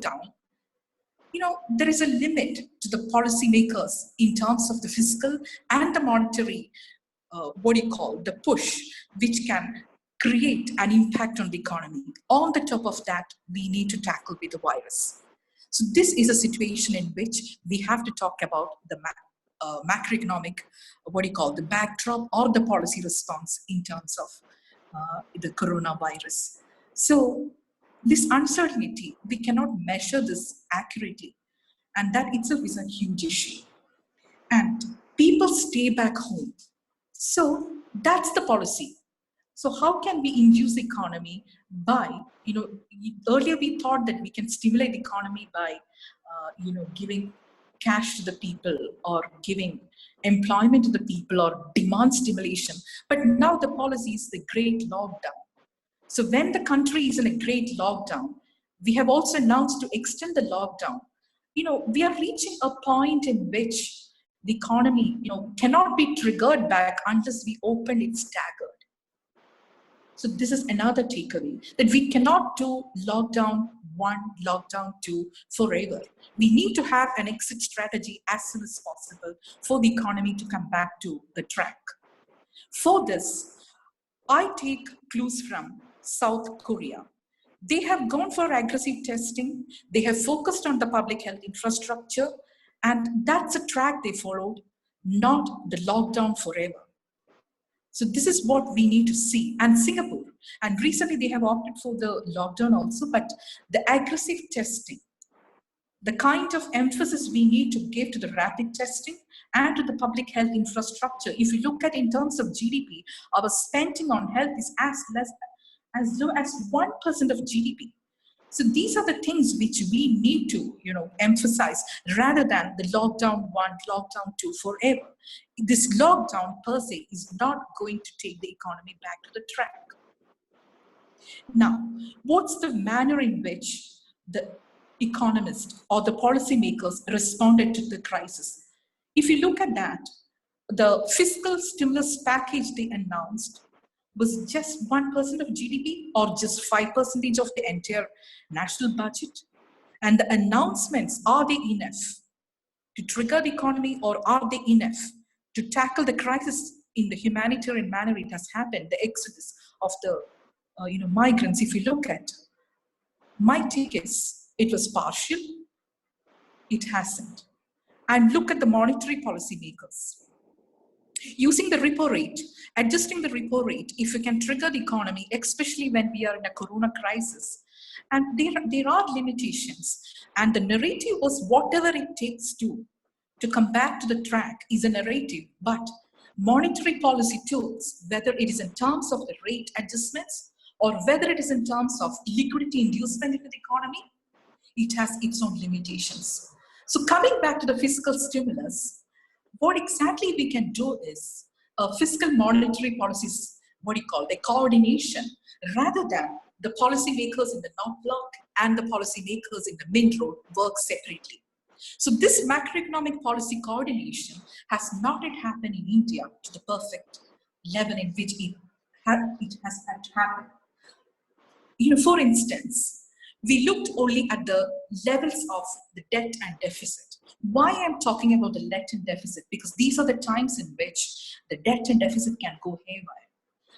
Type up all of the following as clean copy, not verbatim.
down, there is a limit to the policymakers in terms of the fiscal and the monetary, the push, which can create an impact on the economy. On the top of that, we need to tackle with the virus. So this is a situation in which we have to talk about the macroeconomic, the backdrop or the policy response in terms of the coronavirus. So this uncertainty, we cannot measure this accurately, and that itself is a huge issue. And people stay back home. So that's the policy. So how can we induce the economy by, earlier we thought that we can stimulate the economy by, giving cash to the people or giving employment to the people or demand stimulation. But now the policy is the great lockdown. So when the country is in a great lockdown, we have also announced to extend the lockdown. We are reaching a point in which the economy, cannot be triggered back unless we open it staggered. So this is another takeaway, that we cannot do lockdown 1, lockdown 2 forever. We need to have an exit strategy as soon as possible for the economy to come back to the track. For this, I take clues from South Korea. They have gone for aggressive testing. They have focused on the public health infrastructure, and that's a track they followed, not the lockdown forever. So this is what we need to see. And Singapore, and recently they have opted for the lockdown also, but the aggressive testing, the kind of emphasis we need to give to the rapid testing and to the public health infrastructure. If you look at in terms of GDP, our spending on health is as low as 1% of GDP. So these are the things which we need to, emphasize rather than the lockdown 1, lockdown 2 forever. This lockdown per se is not going to take the economy back to the track. Now, what's the manner in which the economists or the policymakers responded to the crisis? If you look at that, the fiscal stimulus package they announced was just 1% of GDP or just 5% of the entire national budget. And the announcements, are they enough to trigger the economy, or are they enough to tackle the crisis in the humanitarian manner it has happened, the exodus of the migrants? If you look at my take is, it was partial, it hasn't. And look at the monetary policy makers. Using the repo rate, adjusting the repo rate, if you can trigger the economy, especially when we are in a corona crisis. And there are limitations. And the narrative was whatever it takes to come back to the track is a narrative. But monetary policy tools, whether it is in terms of the rate adjustments or whether it is in terms of liquidity inducement into the economy, it has its own limitations. So coming back to the fiscal stimulus, what exactly we can do is fiscal monetary policies, the coordination, rather than the policymakers in the North Block and the policymakers in the Mint Road work separately. So this macroeconomic policy coordination has not yet happened in India to the perfect level in which it has had to happen. For instance, we looked only at the levels of the debt and deficit. Why I'm talking about the debt and deficit? Because these are the times in which the debt and deficit can go haywire.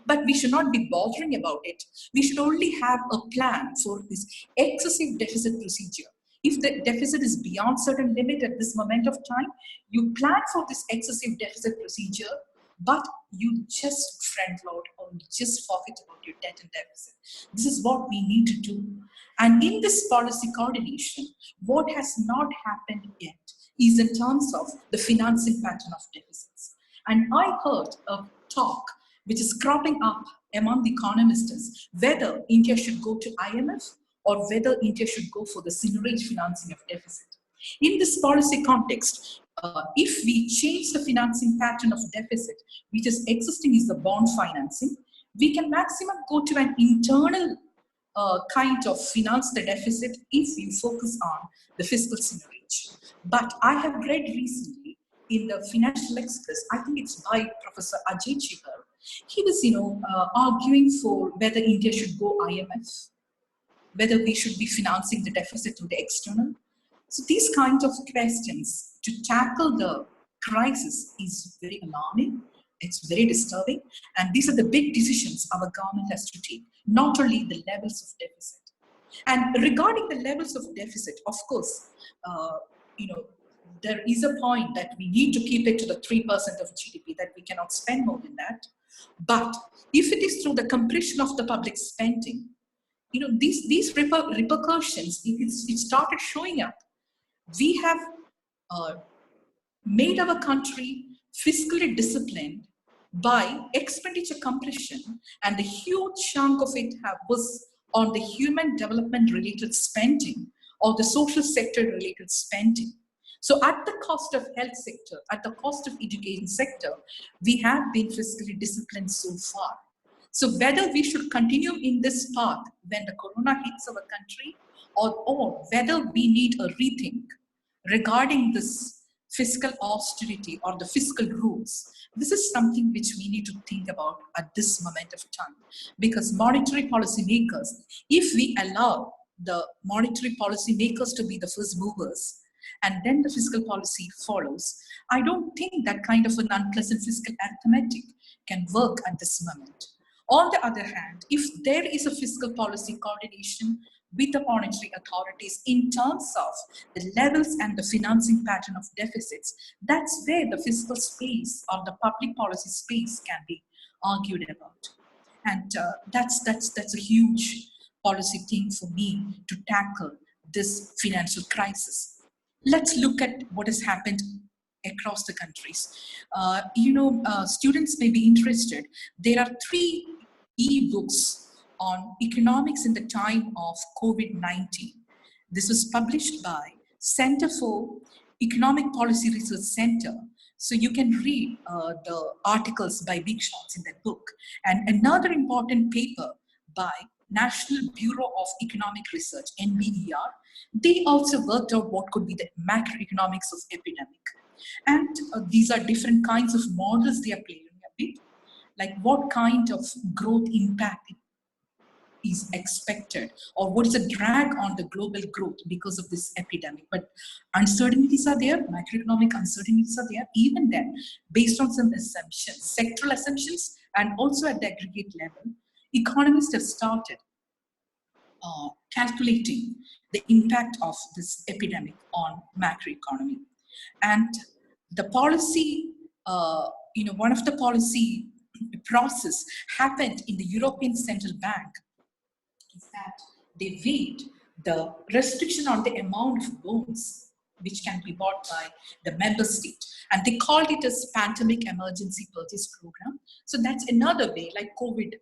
But we should not be bothering about it. We should only have a plan for this excessive deficit procedure. If the deficit is beyond certain limit at this moment of time, you plan for this excessive deficit procedure, but you just front load or you just forget about your debt and deficit. This is what we need to do. And in this policy coordination, what has not happened yet is in terms of the financing pattern of deficits. And I heard a talk which is cropping up among the economists whether India should go to IMF or whether India should go for the seigniorage financing of deficit. In this policy context, if we change the financing pattern of deficit, which is existing is the bond financing, we can maximum go to an internal kind of finance the deficit if we focus on the fiscal seigniorage. But I have read recently in the Financial Express, I think it's by Professor Ajay Chikar, he was arguing for whether India should go IMF. whether we should be financing the deficit through the external. So these kinds of questions to tackle the crisis is very alarming. It's very disturbing. And these are the big decisions our government has to take, not only the levels of deficit. And regarding the levels of deficit, of course, there is a point that we need to keep it to the 3% of GDP, that we cannot spend more than that. But if it is through the compression of the public spending, these repercussions, it started showing up. We have made our country fiscally disciplined by expenditure compression, and the huge chunk of it was on the human development related spending or the social sector related spending. So at the cost of health sector, at the cost of education sector, we have been fiscally disciplined so far. So whether we should continue in this path when the corona hits our country, or whether we need a rethink regarding this fiscal austerity or the fiscal rules, this is something which we need to think about at this moment of time. Because monetary policy makers, if we allow the monetary policy makers to be the first movers, and then the fiscal policy follows, I don't think that kind of an unpleasant fiscal arithmetic can work at this moment. On the other hand, if there is a fiscal policy coordination with the monetary authorities in terms of the levels and the financing pattern of deficits, that's where the fiscal space or the public policy space can be argued about. And that's a huge policy thing for me to tackle this financial crisis. Let's look at what has happened across the countries. Students may be interested. There are 3 e-books on economics in the time of COVID-19. This was published by Center for Economic Policy Research Center. So you can read the articles by big shots in that book. And another important paper by National Bureau of Economic Research, NBER, they also worked out what could be the macroeconomics of epidemic. And these are different kinds of models they are playing with, like what kind of growth impact is expected, or what is a drag on the global growth because of this epidemic. But uncertainties are there, macroeconomic uncertainties are there, even then, based on some assumptions, sectoral assumptions, and also at the aggregate level, economists have started calculating the impact of this epidemic on macroeconomy. And the policy, one of the policy process happened in the European Central Bank is that they weighed the restriction on the amount of bonds which can be bought by the member state. And they called it as pandemic emergency purchase program. So that's another way, like COVID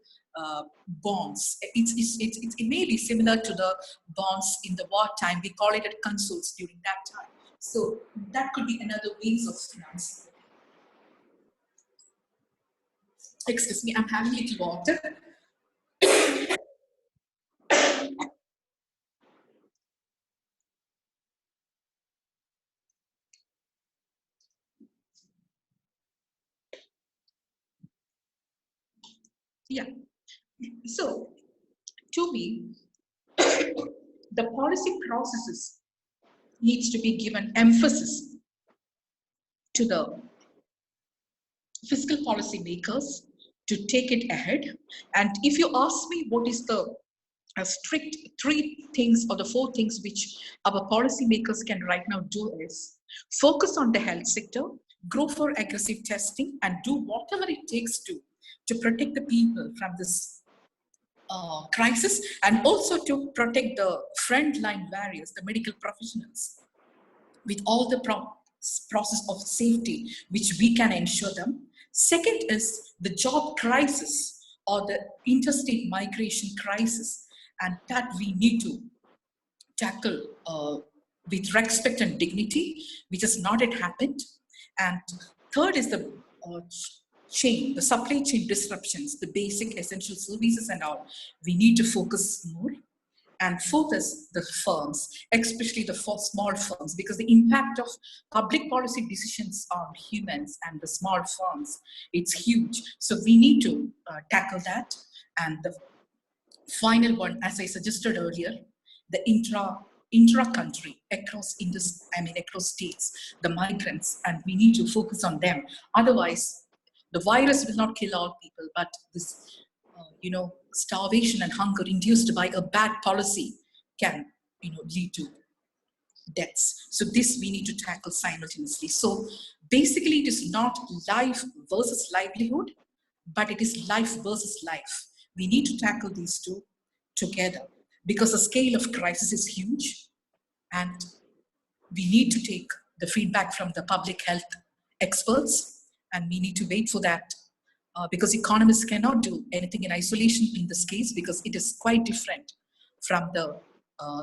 bonds. It may be similar to the bonds in the wartime. We call it at consoles during that time. So that could be another ways of financing. Excuse me, I'm having a little water. Yeah. So, to me, the policy processes needs to be given emphasis to the fiscal policy makers to take it ahead. And if you ask me what is the strict 3 things or the 4 things which our policymakers can right now do is focus on the health sector, go for aggressive testing, and do whatever it takes to protect the people from this crisis, and also to protect the frontline warriors, the medical professionals, with all the process of safety which we can ensure them. Second is the job crisis or the interstate migration crisis, and that we need to tackle with respect and dignity, which has not yet happened. And third is the the supply chain disruptions, the basic essential services and all. We need to focus more. And fourth is the firms, especially the small firms, because the impact of public policy decisions on humans and the small firms, it's huge. So we need to tackle that. And the final one, as I suggested earlier, the intra-country, across states, the migrants, and we need to focus on them. Otherwise, the virus will not kill all people, but this, starvation and hunger induced by a bad policy can, lead to deaths. So this we need to tackle simultaneously. So basically, it is not life versus livelihood, but it is life versus life. We need to tackle these two together because the scale of crisis is huge, and we need to take the feedback from the public health experts, and we need to wait for that because economists cannot do anything in isolation in this case because it is quite different from the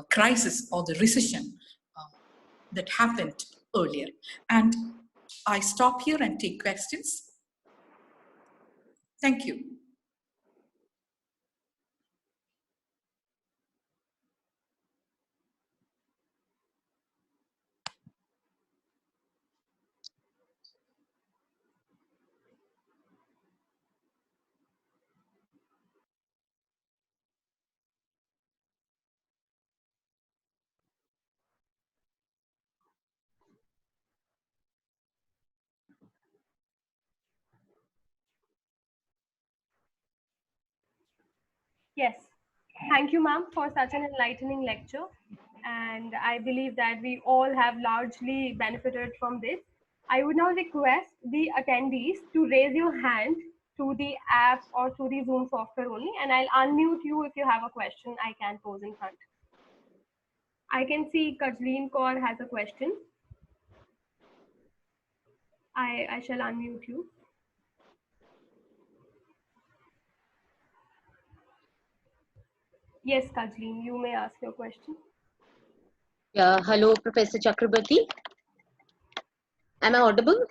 crisis or the recession that happened earlier. And I stop here and take questions. Thank you. Yes. Thank you, ma'am, for such an enlightening lecture. And I believe that we all have largely benefited from this. I would now request the attendees to raise your hand through the app or through the Zoom software only, and I'll unmute you if you have a question I can pose in front. I can see Kajleen Kaur has a question. I shall unmute you. Yes, Kajleen, you may ask your question. Yeah, hello, Professor Chakraborty. Am I audible?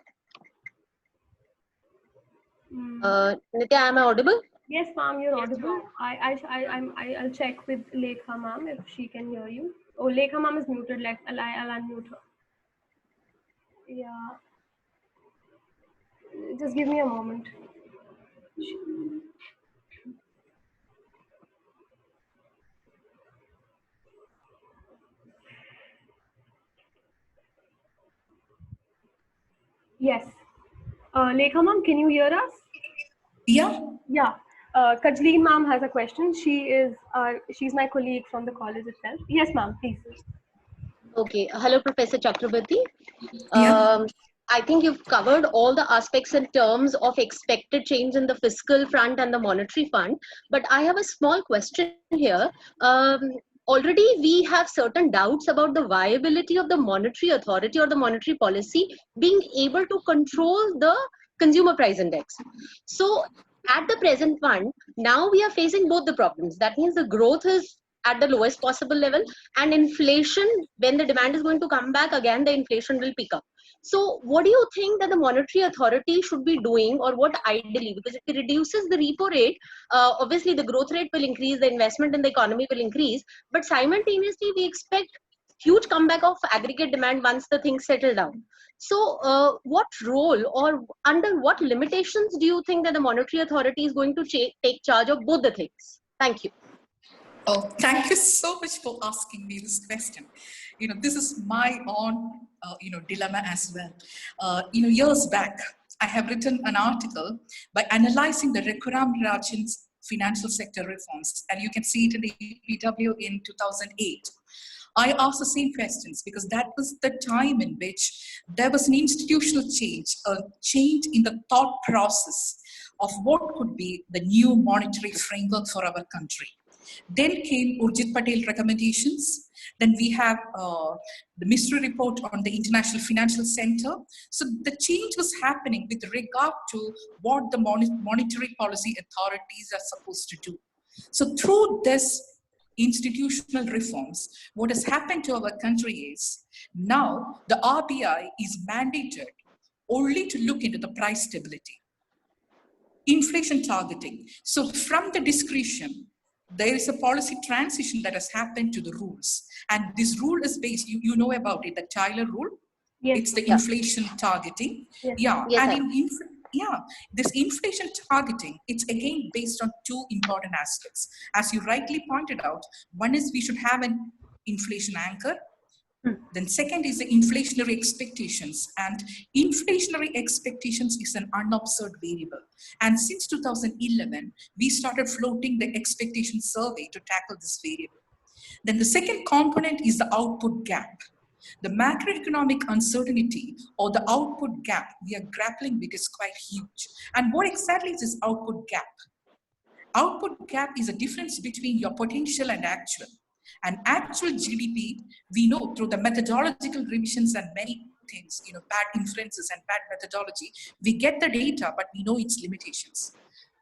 Nitya, am I audible? Yes, ma'am, you're audible. I'll check with Lekha ma'am if she can hear you. Oh, Lekha ma'am is muted. I'll unmute her. Yeah. Just give me a moment. Yes. Lekha ma'am, can you hear us? Yeah. Yeah. Kajleen ma'am has a question. She's my colleague from the college itself. Yes, ma'am, please. Okay, hello, Professor Chakraborty. Yeah. I think you've covered all the aspects in terms of expected change in the fiscal front and the monetary fund. But I have a small question here. Already we have certain doubts about the viability of the monetary authority or the monetary policy being able to control the consumer price index. So at the present one, now we are facing both the problems. That means the growth is at the lowest possible level, and inflation, when the demand is going to come back again, the inflation will pick up. So what do you think that the monetary authority should be doing, or what ideally? Because if it reduces the repo rate, obviously the growth rate will increase, the investment in the economy will increase, but simultaneously we expect huge comeback of aggregate demand once the things settle down. So what role or under what limitations do you think that the monetary authority is going to take charge of both the things? Thank you. Oh, thank you so much for asking me this question. This is my own, dilemma as well. Years back, I have written an article by analyzing the Raghuram Rajan's financial sector reforms, and you can see it in the EPW in 2008. I asked the same questions because that was the time in which there was an institutional change, a change in the thought process of what could be the new monetary framework for our country. Then came Urjit Patel recommendations. Then we have the mystery report on the International Financial Center. So the change was happening with regard to what the monetary policy authorities are supposed to do. So through this institutional reforms, what has happened to our country is now the RBI is mandated only to look into the price stability, inflation targeting. So from the discretion, there is a policy transition that has happened to the rules. And this rule is based, you know about it, the Tyler rule. Yes. It's the inflation targeting. Yes. Yeah. Yes, And this inflation targeting, it's again based on two important aspects. As you rightly pointed out, one is we should have an inflation anchor. Then second is the inflationary expectations, and inflationary expectations is an unobserved variable. And since 2011, we started floating the expectation survey to tackle this variable. Then the second component is the output gap. The macroeconomic uncertainty or the output gap we are grappling with is quite huge. And what exactly is this output gap? Output gap is a difference between your potential and actual. And actual GDP, we know through the methodological revisions and many things, bad inferences and bad methodology, we get the data, but we know its limitations.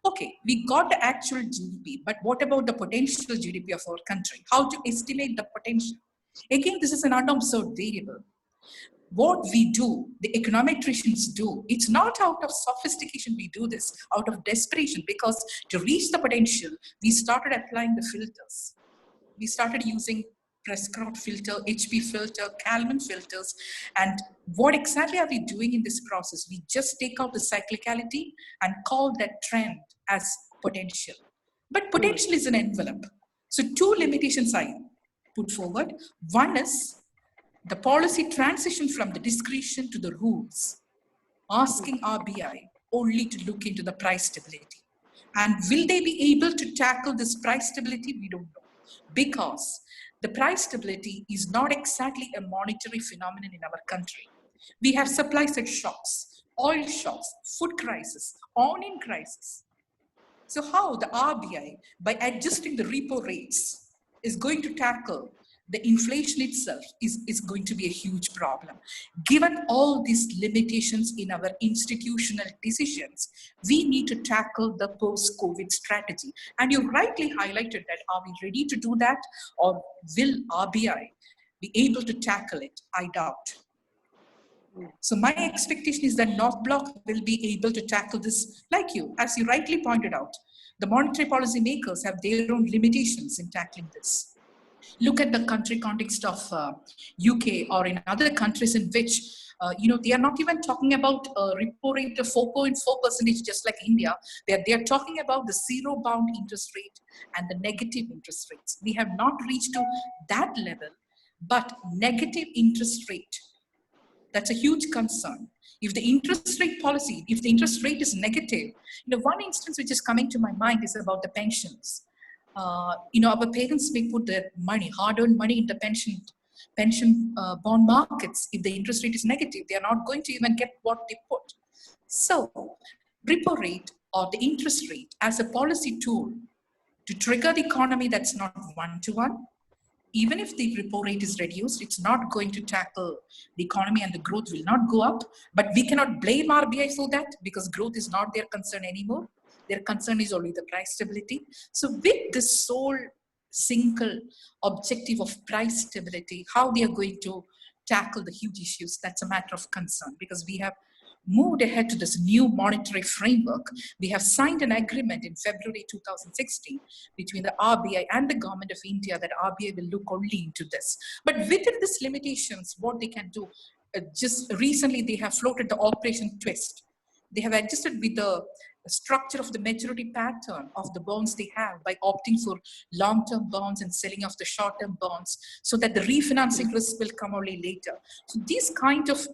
Okay, we got the actual GDP, but what about the potential GDP of our country? How to estimate the potential? Again, this is an unobserved variable. What we do, the econometricians do, it's not out of sophistication we do this, out of desperation, because to reach the potential, we started applying the filters. We started using Prescott filter, HP filter, Kalman filters. And what exactly are we doing in this process? We just take out the cyclicality and call that trend as potential. But potential is an envelope. So two limitations I put forward. One is the policy transition from the discretion to the rules, asking RBI only to look into the price stability. And will they be able to tackle this price stability? We don't know. Because the price stability is not exactly a monetary phenomenon in our country. We have supply side shocks, oil shocks, food crisis, onion crisis. So how the RBI, by adjusting the repo rates, is going to tackle the inflation itself is going to be a huge problem. Given all these limitations in our institutional decisions, we need to tackle the post-COVID strategy. And you rightly highlighted that, are we ready to do that? Or will RBI be able to tackle it? I doubt. So my expectation is that North Block will be able to tackle this like you, as you rightly pointed out. The monetary policy makers have their own limitations in tackling this. Look at the country context of UK or in other countries in which, they are not even talking about repo rate of 4.4% just like India. They are talking about the zero bound interest rate and the negative interest rates. We have not reached to that level, but negative interest rate, that's a huge concern. If the interest rate policy, if the interest rate is negative, one instance which is coming to my mind is about the pensions. Our parents may put their money, hard-earned money in the pension bond markets. If the interest rate is negative, they are not going to even get what they put. So, repo rate or the interest rate as a policy tool to trigger the economy, that's not one-to-one. Even if the repo rate is reduced, it's not going to tackle the economy and the growth will not go up. But we cannot blame RBI for that because growth is not their concern anymore. Their concern is only the price stability. So with the sole single objective of price stability, how they are going to tackle the huge issues, that's a matter of concern because we have moved ahead to this new monetary framework. We have signed an agreement in February 2016 between the RBI and the government of India that RBI will look only into this. But within these limitations, what they can do, just recently they have floated the Operation Twist. They have adjusted with the structure of the maturity pattern of the bonds they have by opting for long-term bonds and selling off the short-term bonds so that the refinancing risk will come only later. So these kind of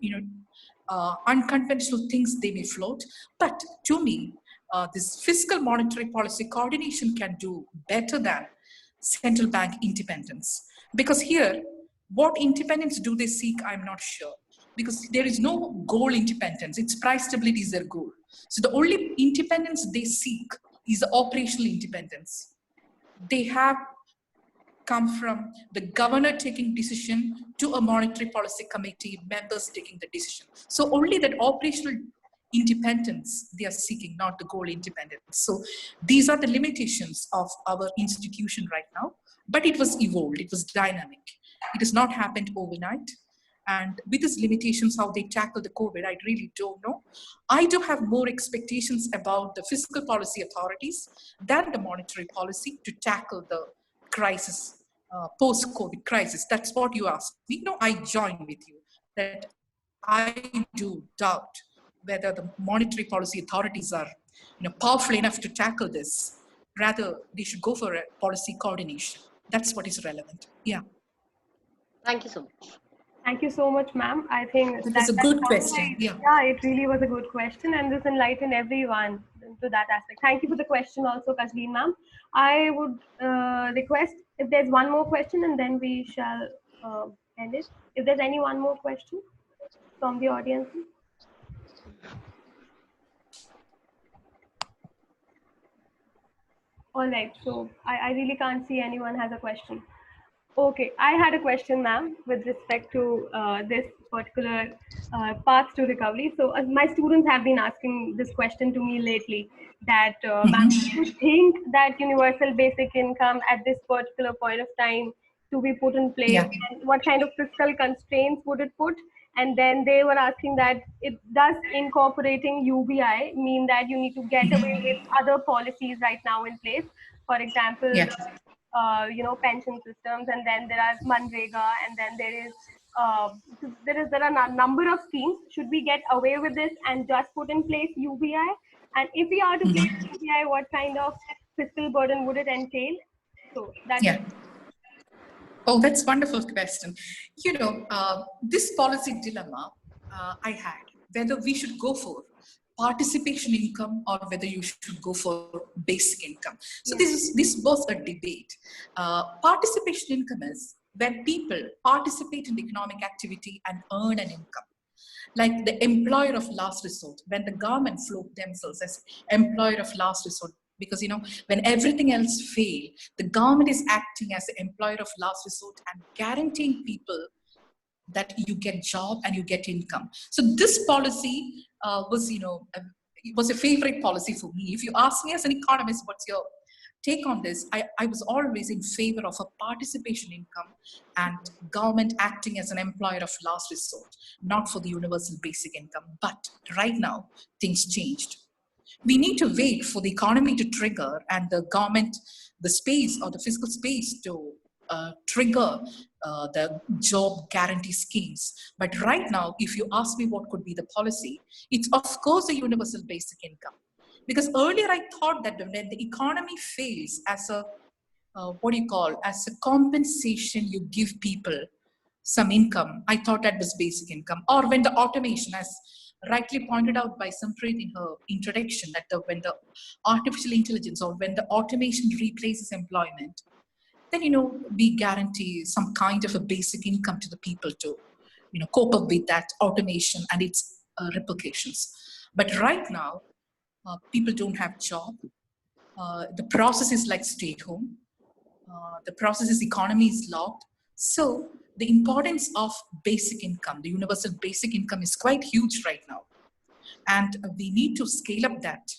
unconventional things they may float, but to me, this fiscal monetary policy coordination can do better than central bank independence. Because here, what independence do they seek? I'm not sure. Because there is no goal independence. It's price stability is their goal. So the only independence they seek is the operational independence. They have come from the governor taking decision to a monetary policy committee, members taking the decision. So only that operational independence they are seeking, not the goal independence. So these are the limitations of our institution right now, but it was evolved, it was dynamic. It has not happened overnight. And with these limitations, how they tackle the COVID, I really don't know. I do have more expectations about the fiscal policy authorities than the monetary policy to tackle the crisis, post-COVID crisis. That's what you asked. I join with you that I do doubt whether the monetary policy authorities are powerful enough to tackle this. Rather, they should go for a policy coordination. That's what is relevant. Yeah. Thank you so much. Thank you so much, ma'am. I think That was a good question. Yeah. yeah, it really was a good question, and this enlightened everyone to that aspect. Thank you for the question, also, Kashleen, ma'am. I would request if there's one more question, and then we shall end it. If there's any one more question from the audience. All right, so I really can't see anyone has a question. Okay, I had a question, ma'am, with respect to this particular path to recovery. So my students have been asking this question to me lately, that ma'am, do you think that universal basic income at this particular point of time to be put in place, Yeah. and what kind of fiscal constraints would it put? And then they were asking that it does incorporating UBI mean that you need to get away with other policies right now in place? For example, Yeah. pension systems, and then there are Manrega, and then there are a number of schemes. Should we get away with this and just put in place UBI? And if we are to place UBI, what kind of fiscal burden would it entail? So that's Yeah. Oh, that's wonderful question. This policy dilemma I had, whether we should go for participation income or whether you should go for basic income. So this was a debate. Participation income is when people participate in economic activity and earn an income. Like the employer of last resort, when the government float themselves as employer of last resort, because when everything else fail, the government is acting as the employer of last resort and guaranteeing people that you get job and you get income. So this policy it was a favorite policy for me. If you ask me as an economist, what's your take on this? I was always in favor of a participation income and government acting as an employer of last resort, not for the universal basic income. But right now, things changed. We need to wait for the economy to trigger and the government, the space or the fiscal space to trigger the job guarantee schemes. But right now, if you ask me what could be the policy, it's of course a universal basic income. Because earlier I thought that when the economy fails as a, as a compensation you give people some income, I thought that was basic income. Or when the automation, as rightly pointed out by Sampreet in her introduction, that when the artificial intelligence or when the automation replaces employment, then we guarantee some kind of a basic income to the people to cope up with that automation and its repercussions. But right now, people don't have job. The process is like stay home. The process is economy is locked. So the importance of basic income, the universal basic income, is quite huge right now, and we need to scale up that.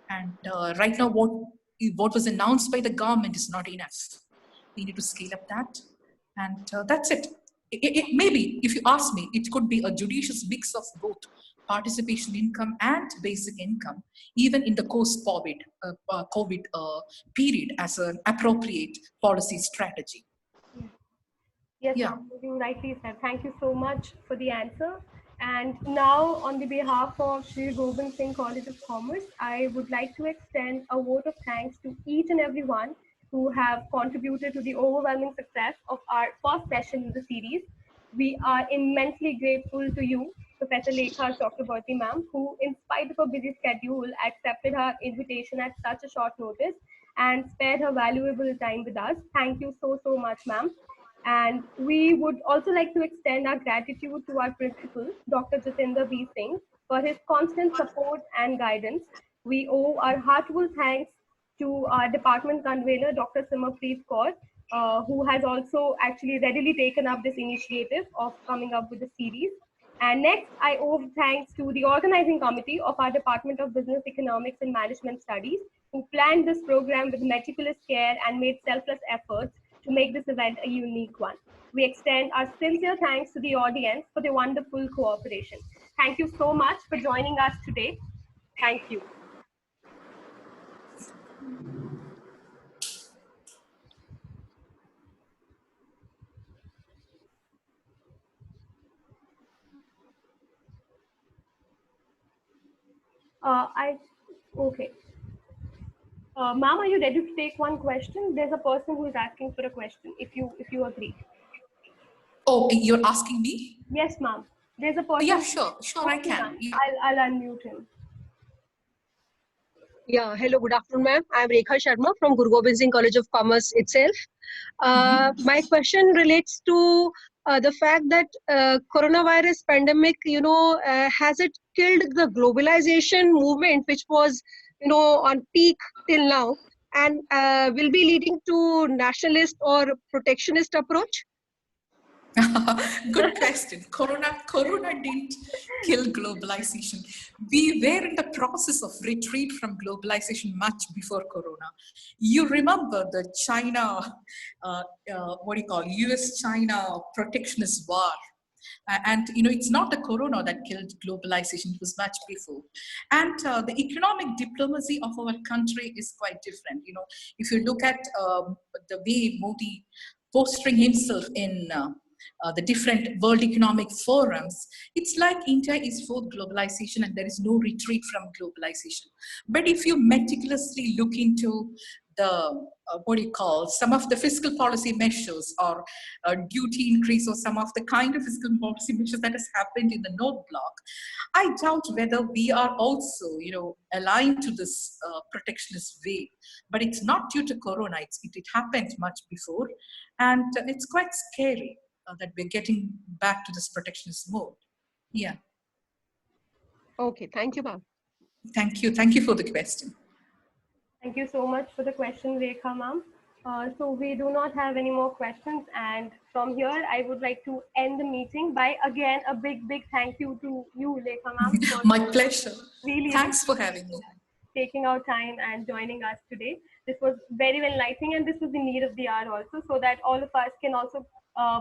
And right now, what was announced by the government is not enough. We need to scale up that, and that's it. Maybe, if you ask me, it could be a judicious mix of both participation income and basic income, even in the post-COVID COVID period, as an appropriate policy strategy. Yes, Yeah. ma'am, you rightly said. Thank you so much for the answer. And now, on the behalf of Sri Gobind Singh College of Commerce, I would like to extend a vote of thanks to each and every one who have contributed to the overwhelming success of our first session in the series. We are immensely grateful to you, Professor Lekha Chakraborty, ma'am, who, in spite of a busy schedule, accepted our invitation at such a short notice and spared her valuable time with us. Thank you so, so much, ma'am. And we would also like to extend our gratitude to our principal, Dr. Jatinder B. Singh, for his constant support and guidance. We owe our heartfelt thanks to our department convener, Dr. Simarpreet Kaur, who has also actually readily taken up this initiative of coming up with the series. And next, I owe thanks to the organizing committee of our Department of Business Economics and Management Studies, who planned this program with meticulous care and made selfless efforts to make this event a unique one. We extend our sincere thanks to the audience for their wonderful cooperation. Thank you so much for joining us today. Thank you. Okay. Ma'am, are you ready to take one question? There's a person who is asking for a question, if you agree. Oh, you're asking me? Yes, ma'am. There's a person. Yeah, sure, I Okay, can. ma'am. Yeah. I'll unmute him. Yeah, hello, good afternoon, ma'am. I'm Lekha Sharma from Guru Gobind Singh College of Commerce itself. My question relates to the fact that coronavirus pandemic, has it killed the globalization movement, which was, on peak till now, and will be leading to nationalist or protectionist approach? Good question. Corona didn't kill globalization. We were in the process of retreat from globalization much before Corona. You remember the China, US-China protectionist war. And it's not the Corona that killed globalization, it was much before. And the economic diplomacy of our country is quite different. If you look at the way Modi posturing himself in the different world economic forums, it's like India is for globalization and there is no retreat from globalization. But if you meticulously look into the some of the fiscal policy measures or duty increase or some of the kind of fiscal policy measures that has happened in the North Bloc, I doubt whether we are also, aligned to this protectionist way. But it's not due to Corona. It happened much before, and it's quite scary that we're getting back to this protectionist mode. Yeah. Okay, thank you, ma'am. Thank you for the question. Thank you so much for the question, Rekha ma'am. So we do not have any more questions, and from here I would like to end the meeting by again a big thank you to you, Lekha ma'am. My pleasure. Really, Thanks for having me. taking our time and joining us today. This was very enlightening, and this was the need of the hour also, so that all of us can also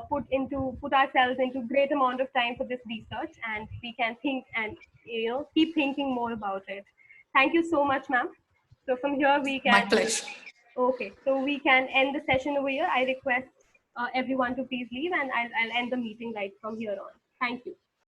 put ourselves into great amount of time for this research, and we can think and keep thinking more about it. Thank you so much, ma'am. So from here we can. My pleasure. Okay, so we can end the session over here. I request everyone to please leave, and I'll end the meeting right from here on. Thank you.